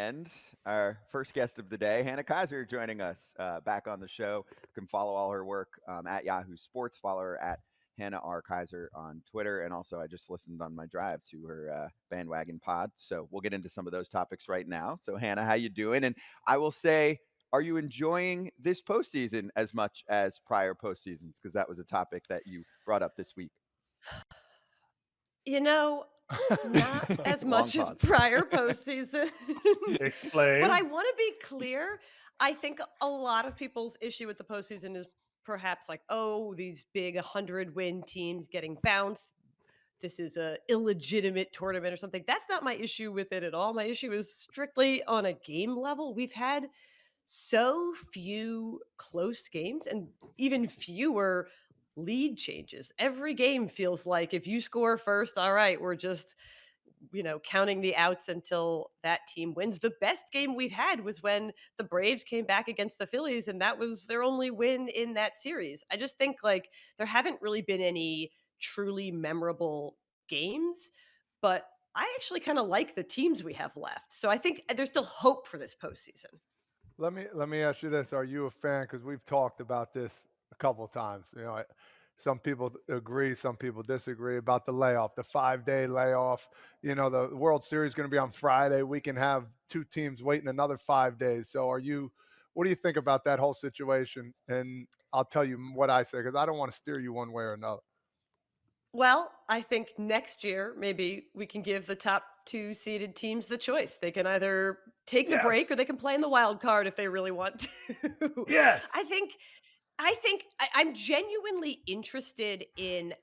And our first guest of the day, Hannah Kaiser, joining us back on the show. You can follow all her work at Yahoo Sports. Follow her at Hannah R. Kaiser on Twitter. And also, I just listened on my drive to her bandwagon pod. So we'll get into some of those topics right now. So, Hannah, how you doing? And I will say, are you enjoying this postseason as much as prior postseasons? Because that was a topic that you brought up this week. You know, not as Long much as pause. prior postseason. Explain. But I want to be clear. I think a lot of people's issue with the postseason is perhaps like, oh, these big 100-win teams getting bounced. This is a illegitimate tournament or something. That's not my issue with it at all. My issue is strictly on a game level. We've had so few close games and even fewer lead changes. Every game feels like if you score first, all right, we're just, counting the outs until that team wins. The best game we've had was when the Braves came back against the Phillies, and that was their only win in that series. I just think like there haven't really been any truly memorable games, but I actually kind of like the teams we have left. So I think there's still hope for this postseason. Let me ask you this: are you a fan? Because we've talked about this a couple of times. Some people agree, some people disagree about the layoff, the 5-day layoff. The World Series is going to be on Friday. We can have two teams waiting another 5 days. So, what do you think about that whole situation? And I'll tell you what I say because I don't want to steer you one way or another. Well, I think next year maybe we can give the top two seeded teams the choice. They can either take the break Yes. or they can play in the wild card if they really want to. Yes. I'm genuinely interested in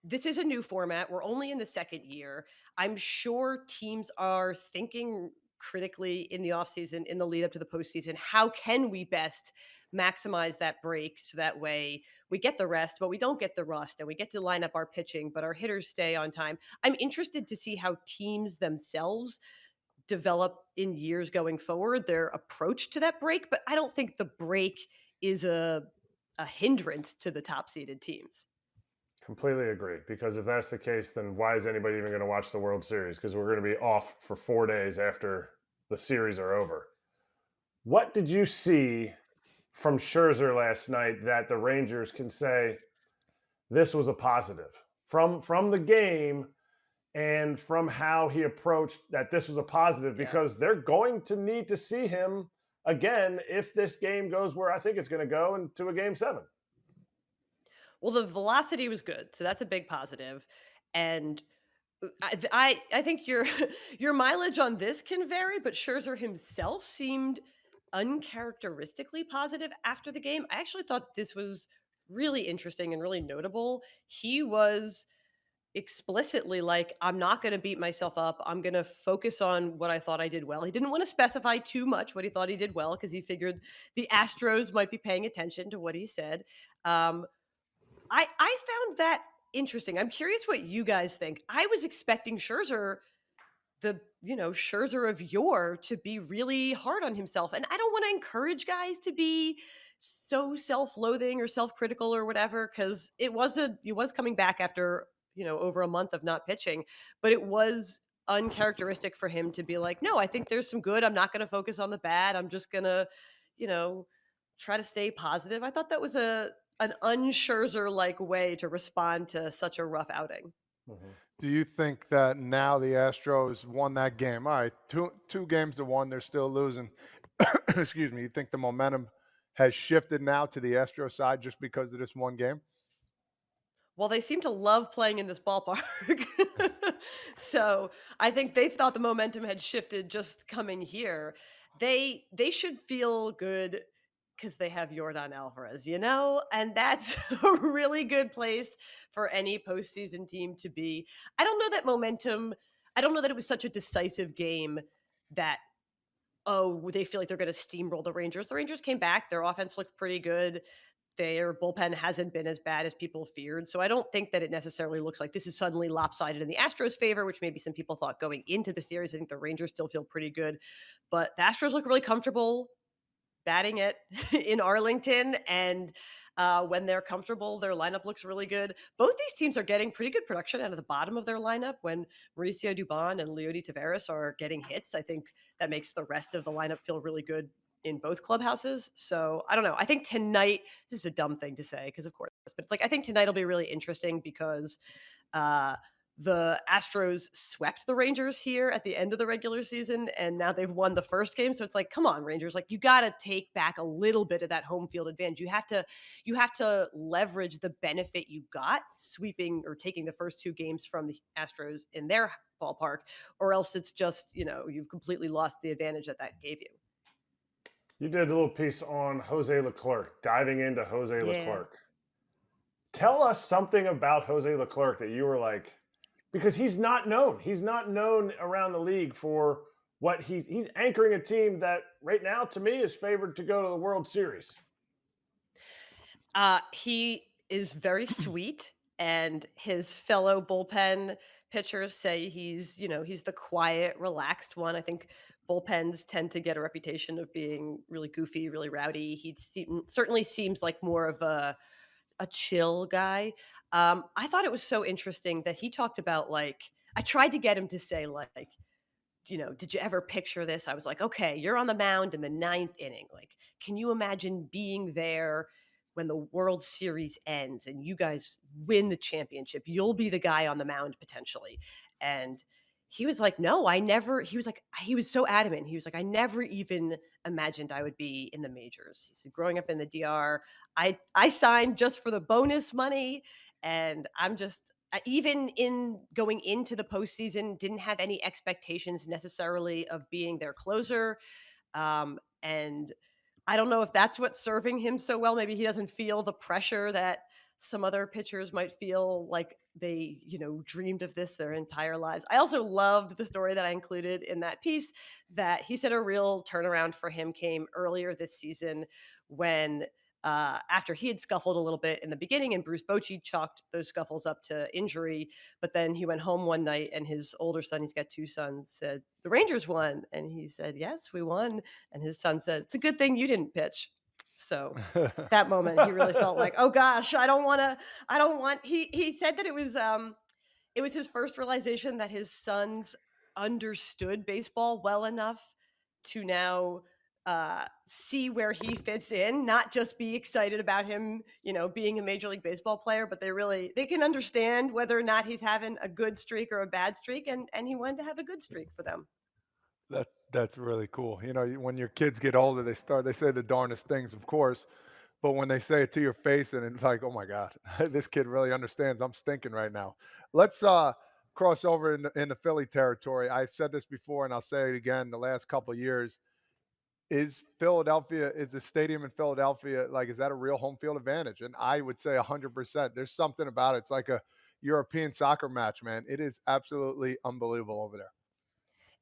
this is a new format. We're only in the second year. I'm sure teams are thinking critically in the offseason, in the lead up to the postseason. How can we best maximize that break so that way we get the rest, but we don't get the rust and we get to line up our pitching, but our hitters stay on time? I'm interested to see how teams themselves develop in years going forward, their approach to that break. But I don't think the break is a hindrance to the top seeded teams. Completely agree. Because if that's the case, then why is anybody even going to watch the World Series? Because we're going to be off for 4 days after the series are over. What did you see from Scherzer last night that the Rangers can say this was a positive from the game and from how he approached that this was a positive? Because they're going to need to see him again if this game goes where I think it's going to go into a Game 7. Well, the velocity was good, so that's a big positive. And I think your your mileage on this can vary, but Scherzer himself seemed uncharacteristically positive after the game. I actually thought this was really interesting and really notable. He was explicitly like, I'm not going to beat myself up. I'm going to focus on what I thought I did well. He didn't want to specify too much what he thought he did well because he figured the Astros might be paying attention to what he said. Um, I found that interesting. I'm curious what you guys think. I was expecting Scherzer, Scherzer of yore, to be really hard on himself. And I don't want to encourage guys to be so self-loathing or self-critical or whatever, because he was coming back after, over a month of not pitching, but it was uncharacteristic for him to be like, no, I think there's some good. I'm not going to focus on the bad. I'm just going to, you know, try to stay positive. I thought that was an unscherzer like way to respond to such a rough outing. Mm-hmm. Do you think that now the Astros won that game? All right, two games to one, they're still losing. Excuse me. You think the momentum has shifted now to the Astros side just because of this one game? Well, they seem to love playing in this ballpark. So I think they thought the momentum had shifted just coming here. They should feel good because they have Yordan Alvarez, and that's a really good place for any postseason team to be. I don't know that momentum. I don't know that it was such a decisive game that, oh, they feel like they're going to steamroll the Rangers. The Rangers came back. Their offense looked pretty good. Their bullpen hasn't been as bad as people feared. So I don't think that it necessarily looks like this is suddenly lopsided in the Astros' favor, which maybe some people thought going into the series. I think the Rangers still feel pretty good. But the Astros look really comfortable batting it in Arlington. And When they're comfortable, their lineup looks really good. Both these teams are getting pretty good production out of the bottom of their lineup. When Mauricio Dubon and Leody Taveras are getting hits, I think that makes the rest of the lineup feel really good in both clubhouses. So I don't know. I think tonight, this is a dumb thing to say because of course, but it's like I think tonight will be really interesting because the Astros swept the Rangers here at the end of the regular season, and now they've won the first game. So it's like, come on, Rangers, like you got to take back a little bit of that home field advantage. You have to leverage the benefit you got sweeping or taking the first two games from the Astros in their ballpark, or else it's just, you've completely lost the advantage that gave you. You did a little piece on José Leclerc, diving into José Yeah. Leclerc. Tell us something about José Leclerc that you were like, because he's not known. He's not known around the league for what he's anchoring a team that right now, to me, is favored to go to the World Series. He is very sweet, and his fellow bullpen pitchers say he's the quiet, relaxed one. I think bullpens tend to get a reputation of being really goofy, really rowdy. He certainly seems like more of a chill guy. I thought it was so interesting that he talked about, like, I tried to get him to say, like, did you ever picture this? I was like, okay, you're on the mound in the 9th inning. Like, can you imagine being there when the World Series ends and you guys win the championship? You'll be the guy on the mound potentially. And he was like, no, I never. He was so adamant. He was like, I never even imagined I would be in the majors. He said, growing up in the DR, I signed just for the bonus money. And I'm just, even in going into the postseason, didn't have any expectations necessarily of being their closer. And I don't know if that's what's serving him so well. Maybe he doesn't feel the pressure that some other pitchers might feel, like they, dreamed of this their entire lives. I also loved the story that I included in that piece, that he said a real turnaround for him came earlier this season when after he had scuffled a little bit in the beginning and Bruce Bochy chalked those scuffles up to injury. But then he went home one night and his older son, he's got 2 sons, said, the Rangers won. And he said, yes, we won. And his son said, it's a good thing you didn't pitch. So that moment, he really felt like, oh gosh, he said that it was his first realization that his sons understood baseball well enough to now see where he fits in, not just be excited about him, being a Major League Baseball player, but they can understand whether or not he's having a good streak or a bad streak, and he wanted to have a good streak for them. That's really cool. When your kids get older, they say the darndest things, of course, but when they say it to your face and it's like, oh my God, this kid really understands. I'm stinking right now. Let's cross over in the Philly territory. I've said this before and I'll say it again. The last couple of years, is the stadium in Philadelphia, like, is that a real home field advantage? And I would say 100%. There's something about it. It's like a European soccer match, man. It is absolutely unbelievable over there.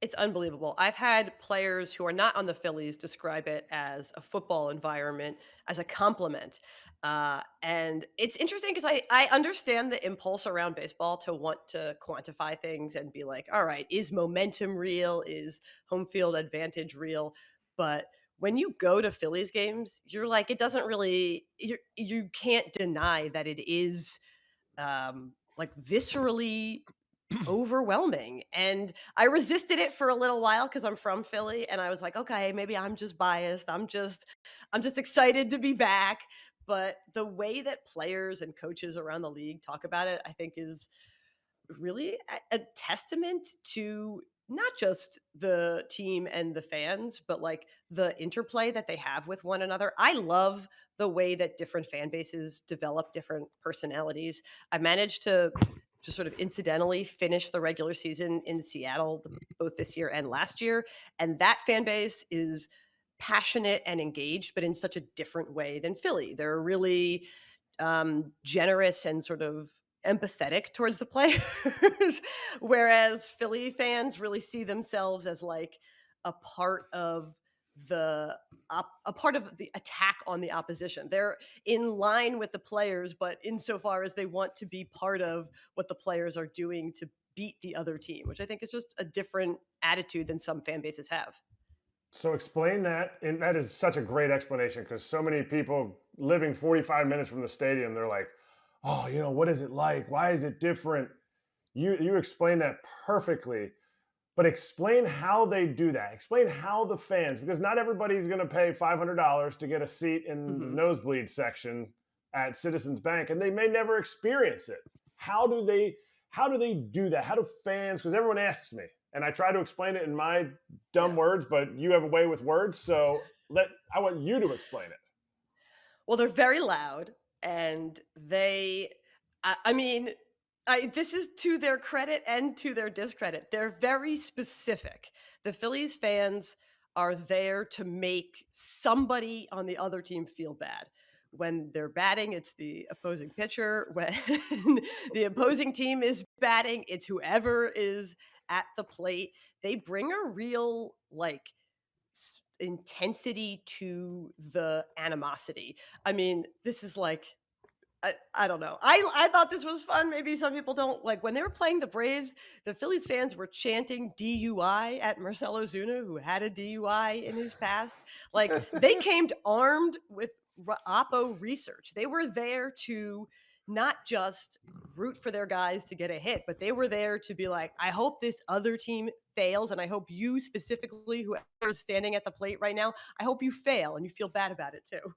It's unbelievable. I've had players who are not on the Phillies describe it as a football environment, as a compliment. And it's interesting because I understand the impulse around baseball to want to quantify things and be like, all right, is momentum real? Is home field advantage real? But when you go to Phillies games, you're like, it doesn't really, you can't deny that it is like viscerally overwhelming. And I resisted it for a little while because I'm from Philly and I was like, okay, maybe I'm just biased. I'm just excited to be back. But the way that players and coaches around the league talk about it, I think is really a testament to not just the team and the fans, but like the interplay that they have with one another. I love the way that different fan bases develop different personalities. I managed to just sort of incidentally finish the regular season in Seattle both this year and last year. And that fan base is passionate and engaged, but in such a different way than Philly. They're really generous and sort of empathetic towards the players, whereas Philly fans really see themselves as like a part of the attack on the opposition. They're in line with the players, but insofar as they want to be part of what the players are doing to beat the other team, which I think is just a different attitude than some fan bases have. So explain that, and that is such a great explanation because so many people living 45 minutes from the stadium, they're like, "Oh, what is it like? Why is it different?" You explain that perfectly, but explain how they do that. Explain how the fans, because not everybody's going to pay $500 to get a seat in the nosebleed section at Citizens Bank, and they may never experience it. How do they do that? How do fans? Because everyone asks me, and I try to explain it in my dumb words, but you have a way with words, so I want you to explain it. Well, they're very loud, and I mean, this is to their credit and to their discredit. They're very specific. The Phillies fans are there to make somebody on the other team feel bad. When they're batting, it's the opposing pitcher. When the opposing team is batting, it's whoever is at the plate. They bring a real intensity to the animosity. I mean, this is like I don't know. I thought this was fun. Maybe some people don't. Like when they were playing the Braves, the Phillies fans were chanting DUI at Marcell Ozuna, who had a DUI in his past. Like they came armed with Oppo research. They were there to not just root for their guys to get a hit, but they were there to be like, I hope this other team fails, and I hope you specifically, whoever is standing at the plate right now, I hope you fail and you feel bad about it too.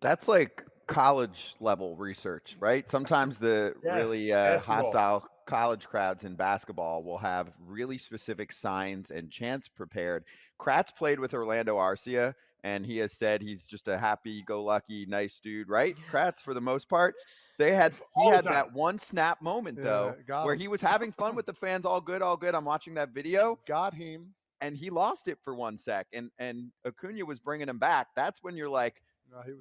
That's like college level research, right? Sometimes the really hostile college crowds in basketball will have really specific signs and chants prepared. Kratz played with Orlando Arcia, and he has said he's just a happy-go-lucky, nice dude, right? Kratz, for the most part. He had that one snap moment though, where he was having fun with the fans, all good. I'm watching that video. Got him. And he lost it for 1 sec, and Acuna was bringing him back. That's when you're like,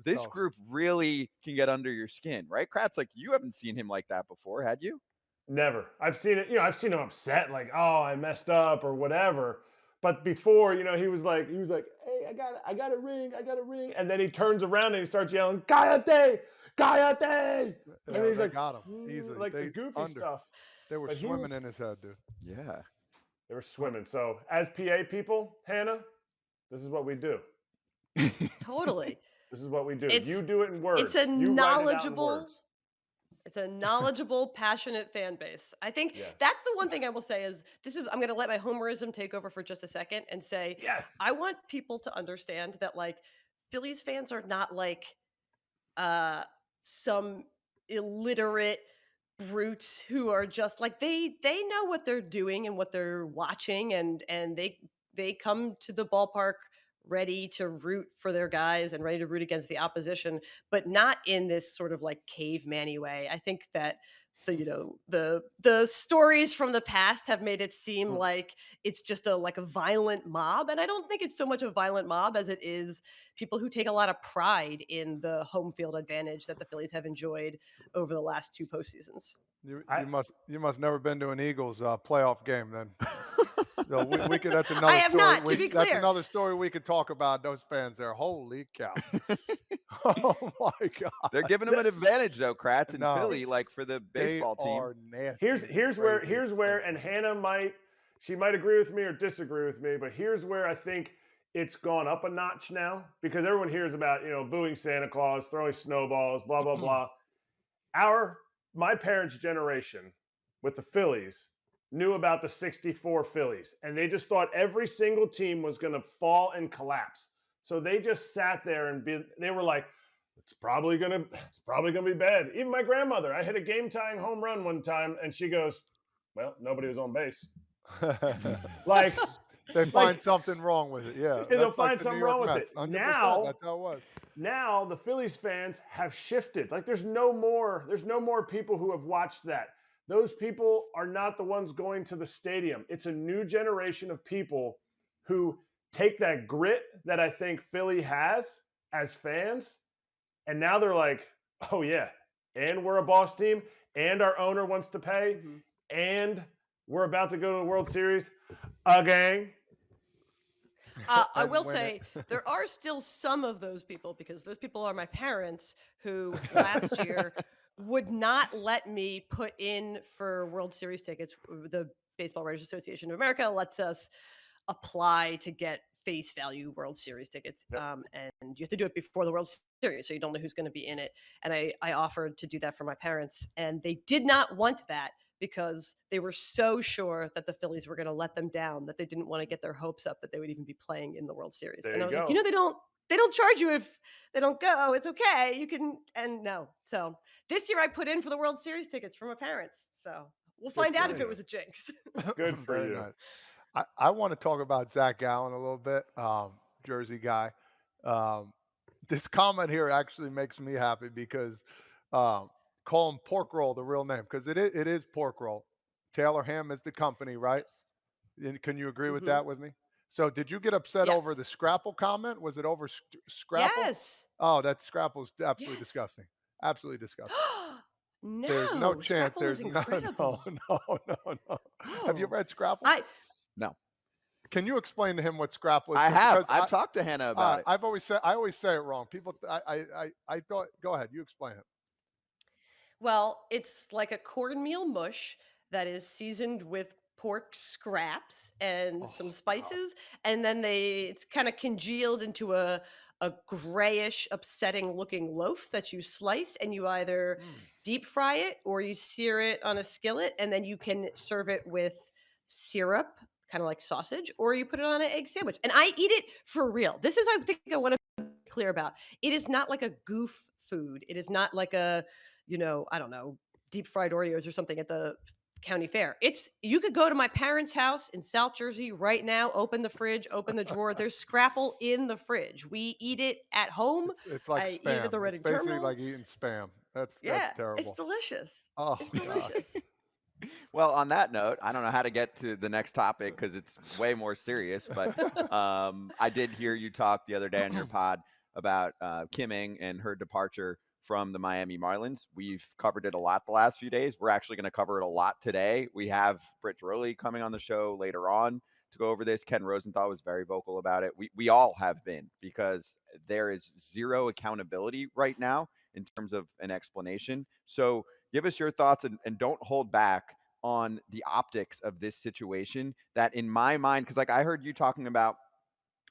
this tough. group really can get under your skin, right? Kratz, like you haven't seen him like that before, had you? Never. I've seen it. I've seen him upset, like, oh, I messed up or whatever. But before, he was like, hey, I got a ring, and then he turns around and he starts yelling, Gayate, Gayate. Yeah, and he's they like, got him easily. Like the goofy stuff. They were swimming in his head, dude. Yeah, they were swimming. So as PA people, Hannah, this is what we do. Totally. This is what we do. You do it in words. It's a knowledgeable, passionate fan base. I think that's the one thing I will say is I'm going to let my homerism take over for just a second and say, I want people to understand that like Phillies fans are not like some illiterate brutes who are just like, they know what they're doing and what they're watching, and they come to the ballpark ready to root for their guys and ready to root against the opposition, but not in this sort of like caveman-y way. I think that the stories from the past have made it seem like it's just a violent mob, and I don't think it's so much a violent mob as it is people who take a lot of pride in the home field advantage that the Phillies have enjoyed over the last 2 postseasons. You must never been to an Eagles playoff game then. So we could. That's another I have story. not, to be clear. That's another story we could talk about. Those fans there. Holy cow! Oh my God! They're giving them an advantage though, Kratz and Philly, like for the baseball team. Here's where, and Hannah might agree with me or disagree with me, but here's where I think it's gone up a notch now, because everyone hears about booing Santa Claus, throwing snowballs, blah blah blah. My parents' generation with the Phillies knew about the 64 Phillies, and they just thought every single team was going to fall and collapse. So they just sat there and they were like, it's probably going to be bad. Even my grandmother, I hit a game-tying home run one time, and she goes, well, nobody was on base. Like they find something wrong with it. Yeah, they'll find something wrong with it. Now that's how it was. Now the Phillies fans have shifted. Like there's no more people who have watched that. Those people are not the ones going to the stadium. It's a new generation of people who take that grit that I think Philly has as fans, and now they're like, oh yeah, and we're a boss team, and our owner wants to pay, and we're about to go to the World Series again. I will say there are still some of those people, because those people are my parents, who last year would not let me put in for World Series tickets. The Baseball Writers Association of America lets us apply to get face value World Series tickets. Yep. And you have to do it before the World Series, so you don't know who's going to be in it. And I offered to do that for my parents, and they did not want that because they were so sure that the Phillies were going to let them down that they didn't want to get their hopes up that they would even be playing in the World Series. There And I you was like, go. they don't charge you if they don't go. It's okay. You can, and no. So this year I put in for the World Series tickets for my parents. So we'll find out for if you. it was a jinx. Good for Very you. nice. I want to talk about Zach Gallen a little bit, Jersey guy. This comment here actually makes me happy because call him Pork Roll, the real name, because it is Pork Roll. Taylor Ham is the company, right? Yes. Can you agree with Mhm. that with me? So did you get upset over Yes. the Scrapple comment? Was it over Scrapple? Yes. Oh, that Scrapple's absolutely Yes. disgusting. Absolutely disgusting. No, There's no chance. Scrapple is There's no. incredible. Have you Oh, read Scrapple? No, Can you explain to him what Scrapple is? I have. Because I've talked to Hannah about it. I always say it wrong. People, I thought. Go ahead, you explain it. well, it's like a cornmeal mush that is seasoned with pork scraps and some Oh, spices, and then it's kind of congealed into a grayish, upsetting looking loaf that you slice, and you either deep fry it or you sear it on a skillet, and then you can serve it with syrup, kind of like sausage, or you put it on an egg sandwich. And I eat it for real. This is, I think, I want to be clear about. It is not like a goof food. It is not like a, I don't know, deep fried Oreos or something at the county fair. You could go to my parents' house in South Jersey right now, open the fridge, open the drawer. There's Scrapple in the fridge. We eat it at home. It's like I eat spam. it at the It's Reading basically Terminal. like eating spam. That's Yeah, terrible. it's delicious. Oh, It's God. delicious. Well, on that note, I don't know how to get to the next topic because it's way more serious. But I did hear you talk the other day on your pod about Kim Ng and her departure from the Miami Marlins. We've covered it a lot the last few days. We're actually going to cover it a lot today. We have Britt Droley coming on the show later on to go over this. Ken Rosenthal was very vocal about it. We all have been, because there is zero accountability right now in terms of an explanation. So give us your thoughts, and don't hold back on the optics of this situation that, in my mind, because like I heard you talking about,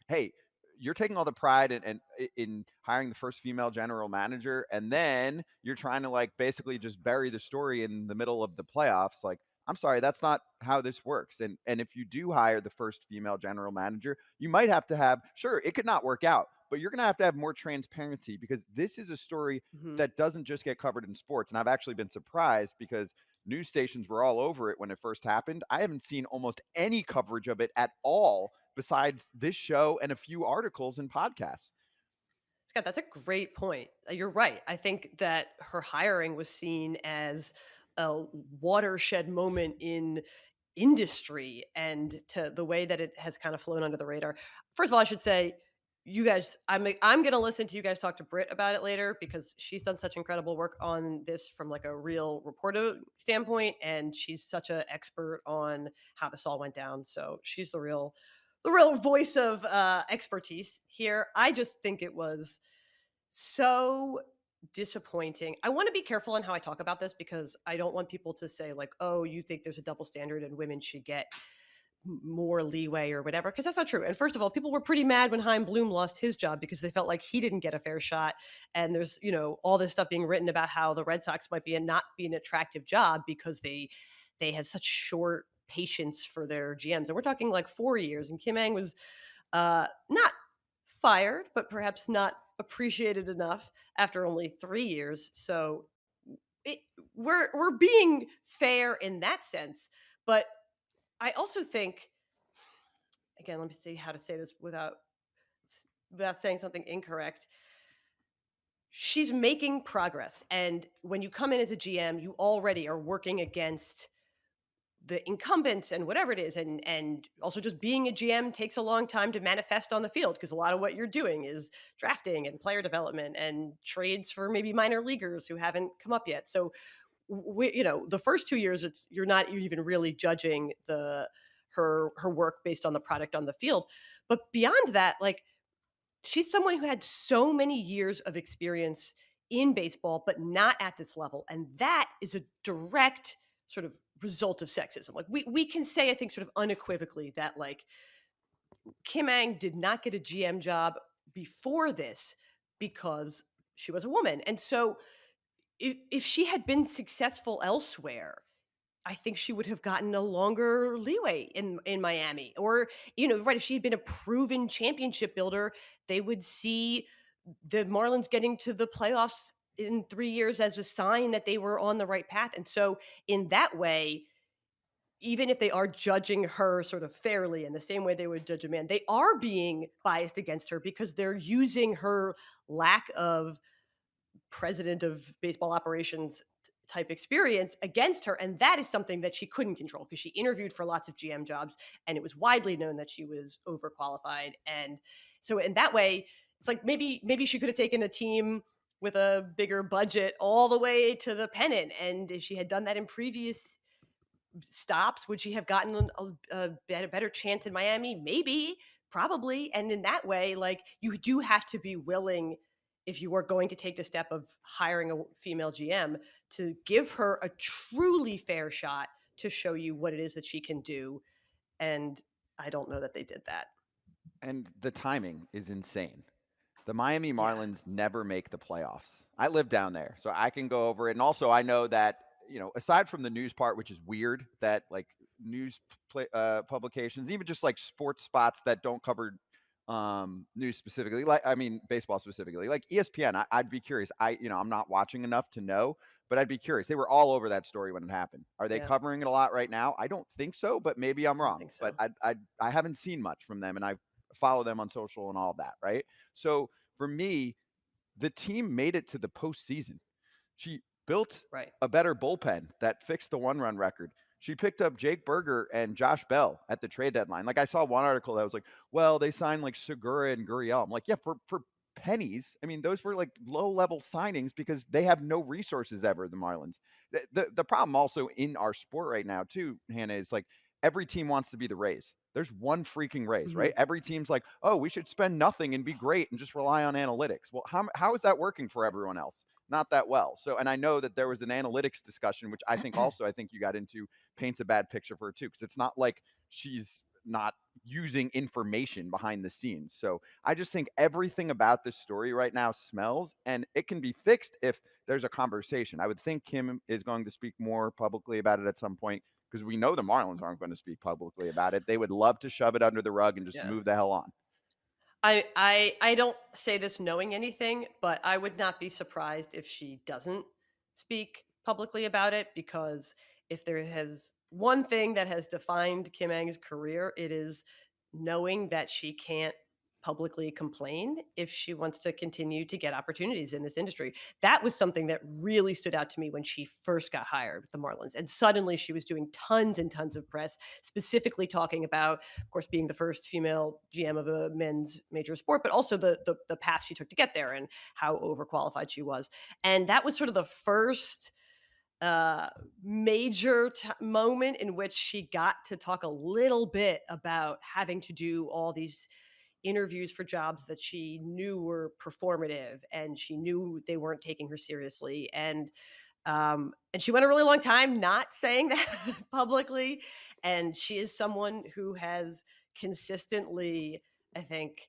hey, you're taking all the pride in hiring the first female general manager, and then you're trying to like basically just bury the story in the middle of the playoffs. Like, I'm sorry, that's not how this works. And if you do hire the first female general manager, you might have to have, sure, it could not work out, but you're going to have more transparency, because this is a story that doesn't just get covered in sports. And I've actually been surprised because news stations were all over it when it first happened. I haven't seen almost any coverage of it at all besides this show and a few articles and podcasts. Scott, that's a great point. You're right. I think that her hiring was seen as a watershed moment in industry, and to the way that it has kind of flown under the radar. First of all, I should say, you guys, I'm going to listen to you guys talk to Britt about it later, because she's done such incredible work on this from like a real reporter standpoint, and she's such an expert on how this all went down. So she's the real voice of expertise here. I just think it was so disappointing. I want to be careful on how I talk about this, because I don't want people to say like, oh, you think there's a double standard and women should get more leeway or whatever, because that's not true. And first of all, people were pretty mad when Chaim Bloom lost his job because they felt like he didn't get a fair shot. And there's, all this stuff being written about how the Red Sox might not be an attractive job because they have such short patience for their GMs. And we're talking like 4 years. And Kim Ng was not fired, but perhaps not appreciated enough after only 3 years. So we're being fair in that sense. But I also think, again, let me see how to say this without saying something incorrect. She's making progress. And when you come in as a GM, you already are working against the incumbents and whatever it is. And also just being a GM takes a long time to manifest on the field, because a lot of what you're doing is drafting and player development and trades for maybe minor leaguers who haven't come up yet. So the first 2 years, you're not even really judging her work based on the product on the field. But beyond that, like, she's someone who had so many years of experience in baseball, but not at this level. And that is a direct sort of result of sexism. Like, we can say, I think, sort of unequivocally that, like, Kim Ang did not get a GM job before this because she was a woman. And so if she had been successful elsewhere, I think she would have gotten a longer leeway in Miami. Or, right, if she had been a proven championship builder, they would see the Marlins getting to the playoffs in 3 years as a sign that they were on the right path. And so in that way, even if they are judging her sort of fairly in the same way they would judge a man, they are being biased against her because they're using her lack of president of baseball operations type experience against her. And that is something that she couldn't control because she interviewed for lots of GM jobs and it was widely known that she was overqualified. And so in that way, it's like maybe she could have taken a team with a bigger budget all the way to the pennant. And if she had done that in previous stops, would she have gotten a better chance in Miami? Maybe, probably. And in that way, like, you do have to be willing, if you are going to take the step of hiring a female GM, to give her a truly fair shot to show you what it is that she can do. And I don't know that they did that. And the timing is insane. The Miami Yeah. Marlins never make the playoffs. I live down there, so I can go over it. And also, I know that, aside from the news part, which is weird, that like news publications, even just like sports spots that don't cover news specifically, baseball specifically, like ESPN, I'd be curious. I'm not watching enough to know, but I'd be curious. They were all over that story when it happened. Are they Yeah. covering it a lot right now? I don't think so, but maybe I'm I don't wrong. think so. But I haven't seen much from them, and I follow them on social and all that, right? So for me, the team made it to the postseason. She built Right. a better bullpen that fixed the 1-run record. She picked up Jake Berger and Josh Bell at the trade deadline. Like, I saw one article that was like, well, they signed like Segura and Gurriel. I'm like, yeah, for pennies. I mean, those were like low level signings because they have no resources ever, the Marlins. The problem also in our sport right now too, Hannah, is like every team wants to be the Rays. There's one freaking Rays, right? Every team's like, oh, we should spend nothing and be great and just rely on analytics. Well, how is that working for everyone else? Not that well. So, and I know that there was an analytics discussion, which I think you got into, paints a bad picture for her too, because it's not like she's not using information behind the scenes. So I just think everything about this story right now smells, and it can be fixed if there's a conversation. I would think Kim is going to speak more publicly about it at some point, because we know the Marlins aren't going to speak publicly about it. They would love to shove it under the rug and just move the hell on. I don't say this knowing anything, but I would not be surprised if she doesn't speak publicly about it, because if there has one thing that has defined Kim Ang's career, it is knowing that she can't publicly complain if she wants to continue to get opportunities in this industry. That was something that really stood out to me when she first got hired with the Marlins. And suddenly she was doing tons and tons of press, specifically talking about, of course, being the first female GM of a men's major sport, but also the path she took to get there and how overqualified she was. And that was sort of the first major moment in which she got to talk a little bit about having to do all these interviews for jobs that she knew were performative and she knew they weren't taking her seriously. And she went a really long time not saying that publicly. And she is someone who has consistently, I think,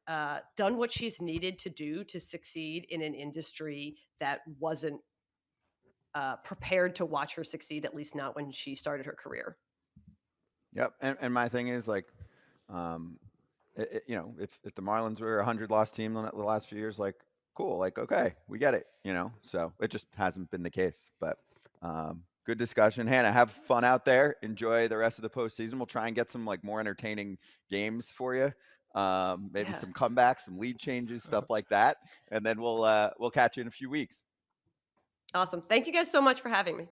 done what she's needed to do to succeed in an industry that wasn't prepared to watch her succeed, at least not when she started her career. Yep. And my thing is like, if the Marlins were a 100-loss team the last few years, like, cool, like, okay, we get it, so it just hasn't been the case. But good discussion. Hannah, have fun out there. Enjoy the rest of the postseason. We'll try and get some like more entertaining games for you. Maybe some comebacks, some lead changes, stuff like that. And then we'll catch you in a few weeks. Awesome. Thank you guys so much for having me.